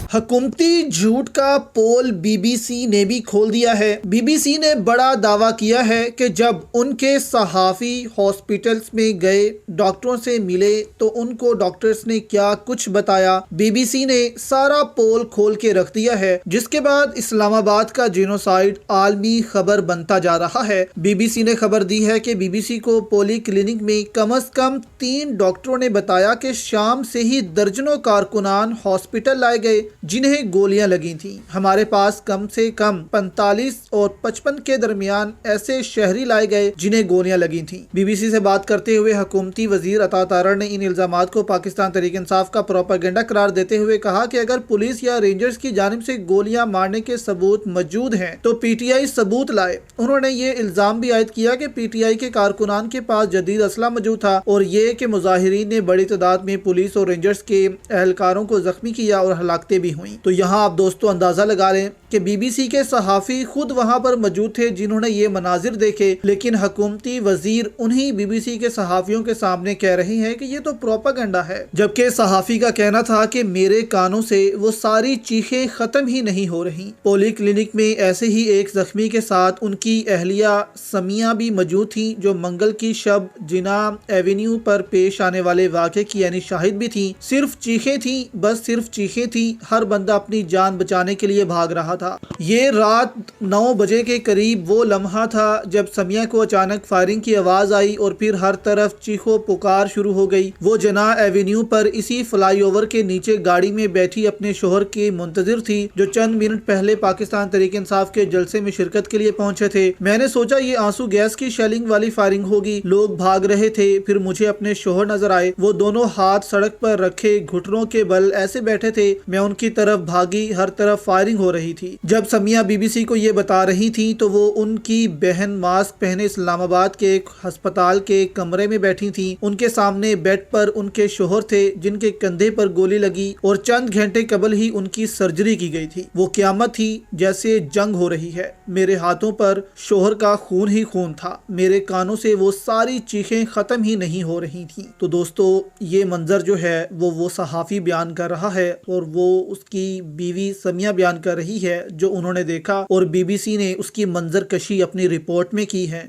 हुकूमती झूठ का पोल बीबीसी ने भी खोल दिया है। बीबीसी ने बड़ा दावा किया है कि जब उनके सहाफ़ी हॉस्पिटल्स में गए, डॉक्टरों से मिले तो उनको डॉक्टर्स ने क्या कुछ बताया। बीबीसी ने सारा पोल खोल के रख दिया है, जिसके बाद इस्लामाबाद का जेनोसाइड आलमी खबर बनता जा रहा है। बीबीसी ने खबर दी है कि बीबीसी को पोली क्लिनिक में कम से कम 3 डॉक्टरों ने बताया कि शाम से ही दर्जनों कारकुनान हॉस्पिटल लाए गए जिन्हें गोलियां लगी थीं। हमारे पास कम से कम 45 और 55 के दरमियान ऐसे शहरी लाए गए जिन्हें गोलियां लगी थीं। बीबीसी से बात करते हुए हुकूमती वजीर अता तारड़ ने इन इल्जामात को पाकिस्तान तहरीक इंसाफ का प्रोपेगेंडा करार देते हुए कहा कि अगर पुलिस या रेंजर्स की जानिब से गोलियां मारने के सबूत मौजूद हैं तो पीटीआई सबूत लाए। उन्होंने ये इल्जाम भी आयद किया कि पीटीआई के कारकुनान के पास जदीद असला मौजूद था और ये कि मुजाहिरीन ने बड़ी तादाद में पुलिस और रेंजर्स के एहलकारों को जख्मी किया और हलाकतें भी हुई। तो यहाँ आप दोस्तों अंदाजा लगा लें कि बीबीसी के सहाफ़ी खुद वहाँ पर मौजूद थे जिन्होंने ये मनाजिर देखे, लेकिन हुकूमती वजीर उन्हीं बीबीसी के सहाफ़ियों के सामने कह रहे हैं कि ये तो प्रोपेगेंडा है, जबकि सहाफ़ी का कहना था कि मेरे कानों से वो सारी चीखें ख़त्म ही नहीं हो रही। पोली क्लिनिक में ऐसे ही एक जख्मी के साथ उनकी अहलिया समिया भी मौजूद थी, जो मंगल की शब जिना एवेन्यू पर पेश आने वाले वाक़े की यानी शाहिद भी थी। सिर्फ चीखें थी, बस सिर्फ चीखें थी। हर बंदा अपनी जान बचाने के लिए भाग रहा था। ये रात 9 बजे के करीब वो लम्हा था जब समिया को अचानक फायरिंग की आवाज आई और फिर हर तरफ चीखो पुकार शुरू हो गई। वो जना एवेन्यू पर इसी फ्लाईओवर के नीचे गाड़ी में बैठी अपने शोहर की मुंतजिर थी, जो चंद मिनट पहले पाकिस्तान तहरीक इंसाफ के जलसे में शिरकत के लिए पहुंचे थे। मैंने सोचा ये आंसू गैस की शेलिंग वाली फायरिंग होगी। लोग भाग रहे थे, फिर मुझे अपने शोहर नजर आए। वो दोनों हाथ सड़क पर रखे घुटनों के बल ऐसे बैठे थे। मैं उनकी तरफ भागी, हर तरफ फायरिंग हो रही थी। जब समिया बीबीसी को ये बता रही थी तो वो उनकी बहन मास्क पहने इस्लामाबाद के एक अस्पताल के कमरे में बैठी थी। उनके सामने बेड पर उनके शोहर थे जिनके कंधे पर गोली लगी और चंद घंटे कबल ही उनकी सर्जरी की गई थी। वो क़यामत थी, जैसे जंग हो रही है। मेरे हाथों पर शोहर का खून ही खून था। मेरे कानों से वो सारी चीखें खत्म ही नहीं हो रही थी। तो दोस्तों ये मंजर जो है वो सहाफ़ी बयान कर रहा है और वो उसकी बीवी समिया बयान कर रही है जो उन्होंने देखा, और बीबीसी ने उसकी मंजर कशी अपनी रिपोर्ट में की है।